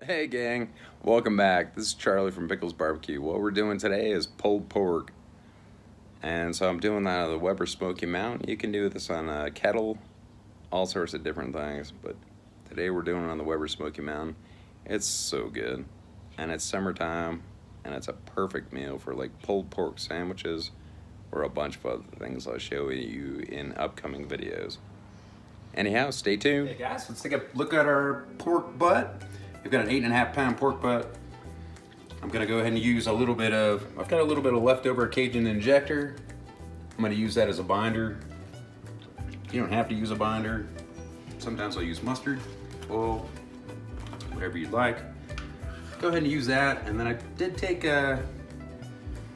Hey gang, welcome back. This is Charlie from Pickles BBQ. What we're doing today is pulled pork. And so I'm doing that on the Weber Smokey mount. You can do this on a kettle, all sorts of different things. But today we're doing it on the Weber Smokey mount. It's so good. And it's summertime, and it's a perfect meal for like pulled pork sandwiches or a bunch of other things I'll show you in upcoming videos. Anyhow, stay tuned. Hey guys, let's take a look at our pork butt. We've got an 8.5 pound pork butt. I'm gonna go ahead and use a little bit of, I've got a little bit of leftover Cajun injector. I'm gonna use that as a binder. You don't have to use a binder. Sometimes I'll use mustard, oil, whatever you'd like. Go ahead and use that. And then I did take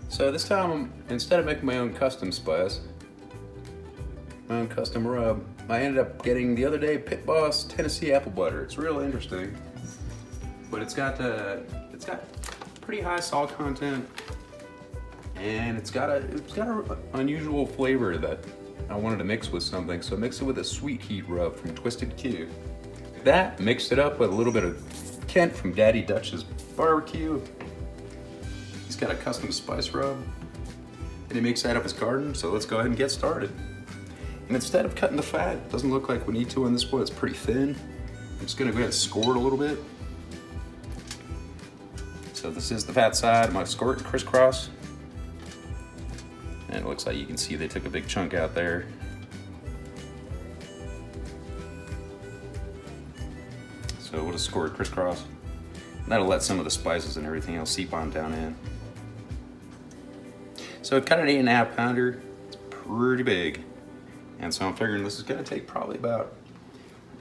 so this time, instead of making my own custom spice, my own custom rub, I ended up getting the other day Pit Boss Tennessee apple butter. It's real interesting, but it's got pretty high salt content, and it's got a unusual flavor that I wanted to mix with something. So mix it with a sweet heat rub from Twisted Q. That mixed it up with a little bit of Kent from Daddy Dutch's barbecue. He's got a custom spice rub, and he makes that up his garden. So let's go ahead and get started. And instead of cutting the fat, it doesn't look like we need to on this one, it's pretty thin. I'm just gonna go ahead and score it a little bit. So this is the fat side. I'm gonna score it crisscross. And it looks like you can see they took a big chunk out there. So we'll just score it crisscross. And that'll let some of the spices and everything else seep on down in. So it cut an 8.5 pounder. It's pretty big. And so I'm figuring this is gonna take probably about,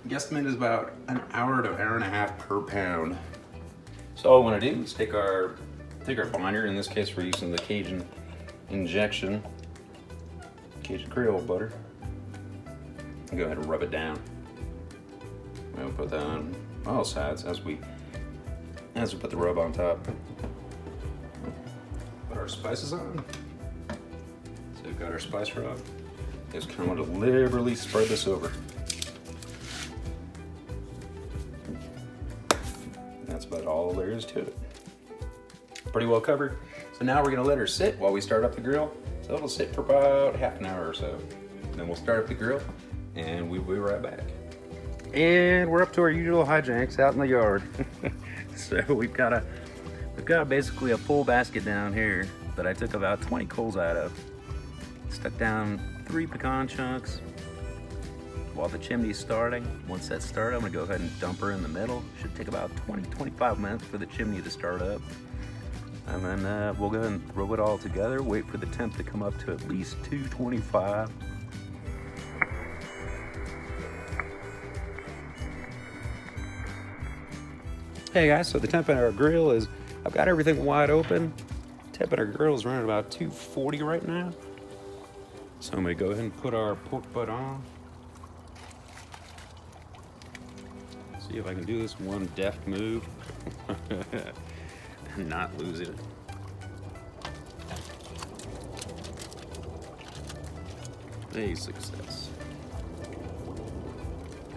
guesstimate is about an hour to an hour and a half per pound. So all I wanna do is take our binder. In this case, we're using the Cajun injection, Cajun Creole butter. And go ahead and rub it down. We'll put that on all sides as we put the rub on top. Put our spices on. So we've got our spice rub. Just kind of want to liberally spread this over. That's about all there is to it. Pretty well covered. So now we're gonna let her sit while we start up the grill. So it'll sit for about half an hour or so. Then we'll start up the grill and we'll be right back. And we're up to our usual hijinks out in the yard. So we've got basically a full basket down here that I took about 20 coals out of. Stuck down 3 pecan chunks while the chimney's starting. Once that's started, I'm gonna go ahead and dump her in the middle. Should take about 20-25 minutes for the chimney to start up. And then we'll go ahead and throw it all together, wait for the temp to come up to at least 225. Hey guys, so the temp in our grill is, I've got everything wide open. Temp in our grill is running about 240 right now. So I'm gonna go ahead and put our pork butt on. See if I can do this one deft move and not lose it. A success.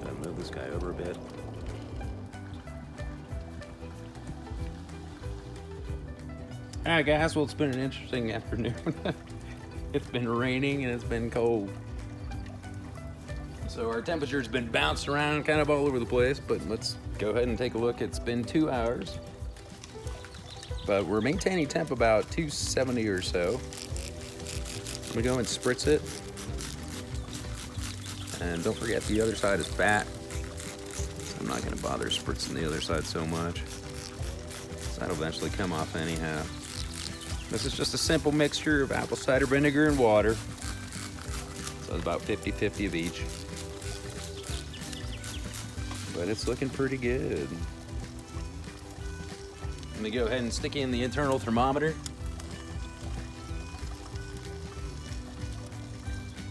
Gotta move this guy over a bit. All right guys, well it's been an interesting afternoon. It's been raining and it's been cold. So our temperature's been bounced around kind of all over the place, but let's go ahead and take a look. It's been 2 hours, but we're maintaining temp about 270 or so. I'm gonna go and spritz it. And don't forget the other side is fat. I'm not gonna bother spritzing the other side so much. So that'll eventually come off anyhow. This is just a simple mixture of apple cider vinegar and water. So it's about 50-50 of each. But it's looking pretty good. Let me go ahead and stick in the internal thermometer.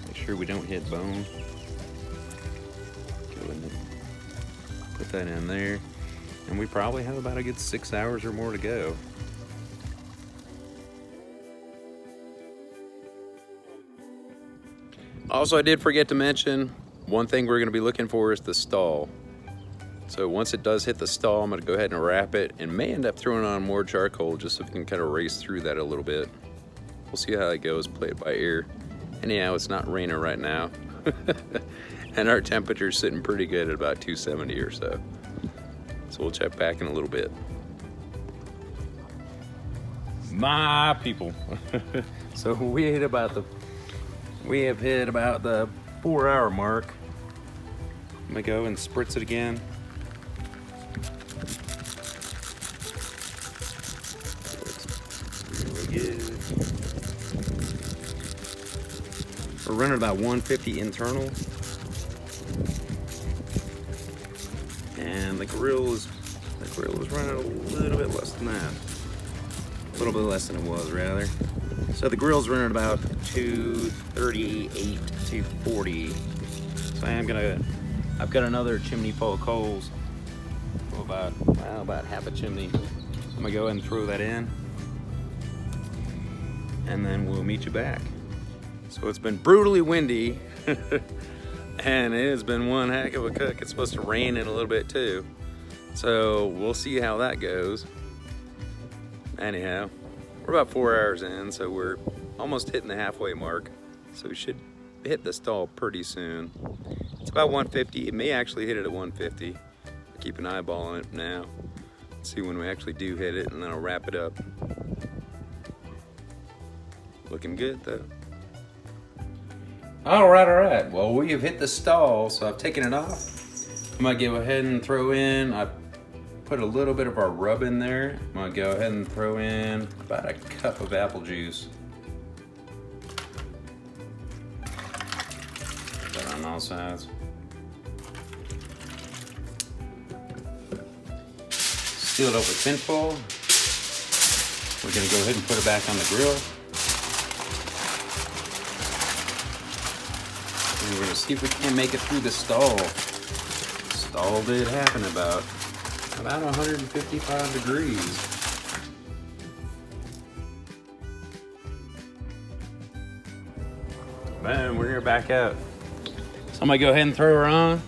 Make sure we don't hit bone. Go ahead and put that in there. And we probably have about a good 6 hours or more to go. Also, I did forget to mention, one thing we're going to be looking for is the stall. So once it does hit the stall, I'm gonna go ahead and wrap it, and may end up throwing on more charcoal just so we can kind of race through that a little bit. We'll see how it goes, play it by ear. Anyhow, it's not raining right now. And our temperature's sitting pretty good at about 270 or so. So we'll check back in a little bit. My people. So we have hit about the 4-hour mark. I'm gonna go and spritz it again. Looks really good. We're running about 150 internal. And the grill is running a little bit less than that. A little bit less than it was, rather. So the grill's running about 238, 240. So I've got another chimney full of coals. So about half a chimney. I'm gonna go ahead and throw that in. And then we'll meet you back. So it's been brutally windy. And it has been one heck of a cook. It's supposed to rain in a little bit too. So we'll see how that goes. Anyhow, we're about 4 hours in, so we're almost hitting the halfway mark. So we should hit the stall pretty soon. It's about 150. It may actually hit it at 150. I'll keep an eyeball on it now. See when we actually do hit it, and then I'll wrap it up. Looking good though. All right. Well, we have hit the stall, so I've taken it off. I'm gonna go ahead and throw in, I put a little bit of our rub in there. I'm gonna go ahead and throw in about a cup of apple juice. Put that on all sides. Seal it up with tin foil. We're gonna go ahead and put it back on the grill. And we're gonna see if we can make it through the stall. The stall did happen about 155 degrees. Man, we're gonna back out. So I'm gonna go ahead and throw her on.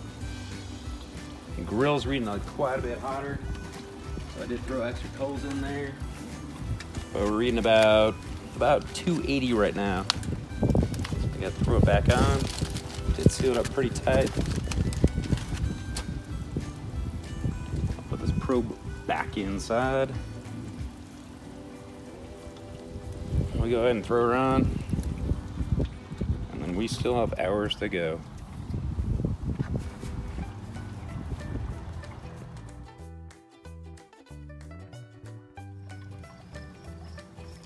The grill's reading like quite a bit hotter. So I did throw extra coals in there. But we're reading about 280 right now. I gotta throw it back on. Did seal it up pretty tight. I'll put this probe back inside. We go ahead and throw her on. And then we still have hours to go.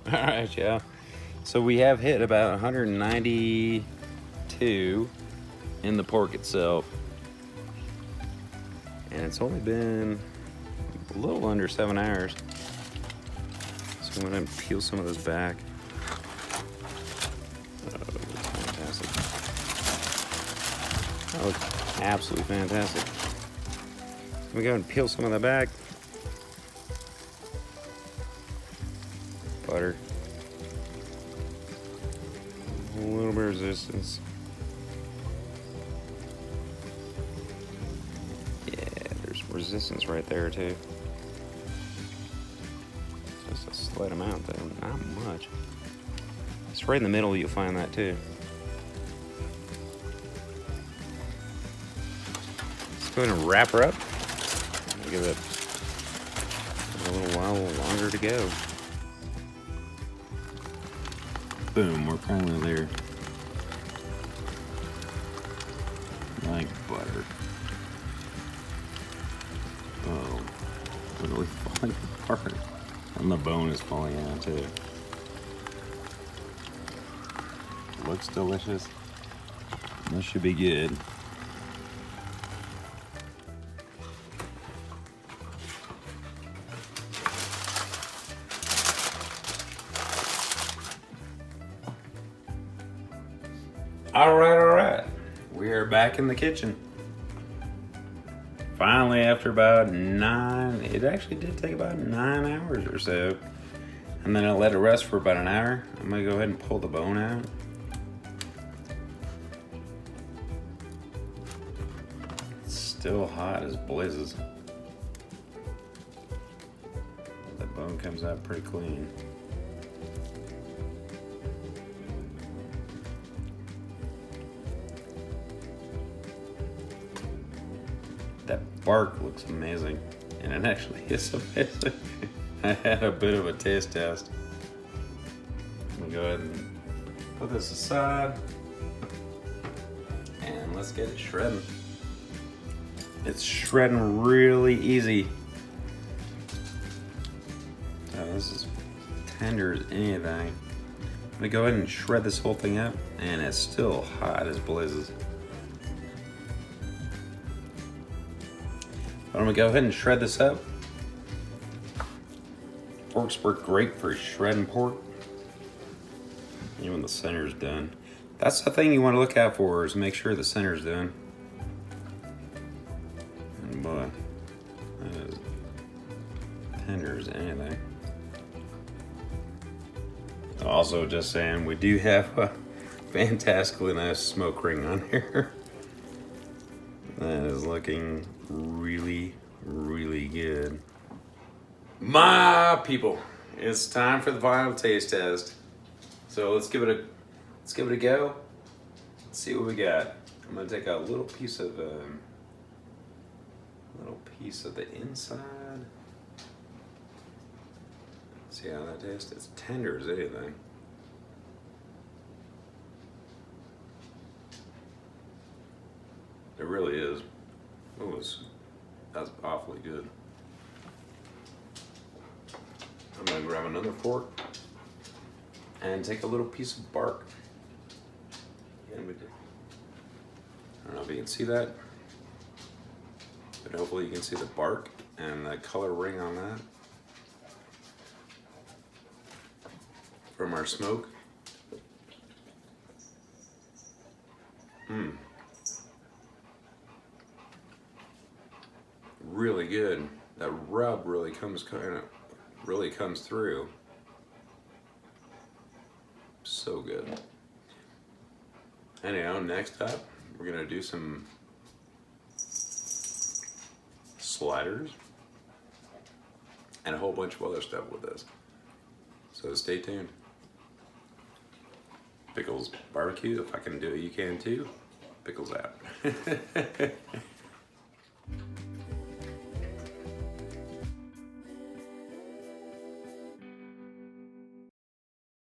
All right, yeah. So we have hit about 192 in the pork itself. And it's only been a little under 7 hours. So I'm gonna peel some of this back. Oh, it looks fantastic. That looks absolutely fantastic. Let me go and peel some of that back. Butter. A little bit of resistance. Yeah, there's resistance right there too. Just a slight amount though, not much. It's right in the middle, you'll find that too. Let's go ahead and wrap her up. I'll give it a little while longer to go. Boom, we're finally there. Like butter. Oh, literally falling apart. And the bone is falling out too. Looks delicious. This should be good. All right. We are back in the kitchen. Finally, after about 9, it actually did take about 9 hours or so. And then I let it rest for about an hour. I'm gonna go ahead and pull the bone out. It's Still hot as blazes. The bone comes out pretty clean. That bark looks amazing, and it actually is amazing. I had a bit of a taste test. I'm gonna go ahead and put this aside, and let's get it shredding. It's shredding really easy. So this is tender as anything. I'm gonna go ahead and shred this whole thing up, and it's still hot as blazes. I'm gonna go ahead and shred this up. Forks work great for shredding pork. Even when the center's done. That's the thing you want to look out for, is make sure the center's done. And boy, that is tender as anything. Also, just saying, we do have a fantastically nice smoke ring on here. That is looking really, really good. My people, it's time for the final taste test. So let's give it a go. Let's see what we got. I'm gonna take a little piece of the inside. See how that tastes? It's tender as anything. It really is. Oh, that's awfully good. I'm gonna grab another fork and take a little piece of bark. And I don't know if you can see that, but hopefully you can see the bark and the color ring on that from our smoke. Really good. That rub really comes through. So good. Anyhow, next up, we're gonna do some sliders and a whole bunch of other stuff with this. So stay tuned. Pickles BBQ, if I can do it, you can too. Pickles out.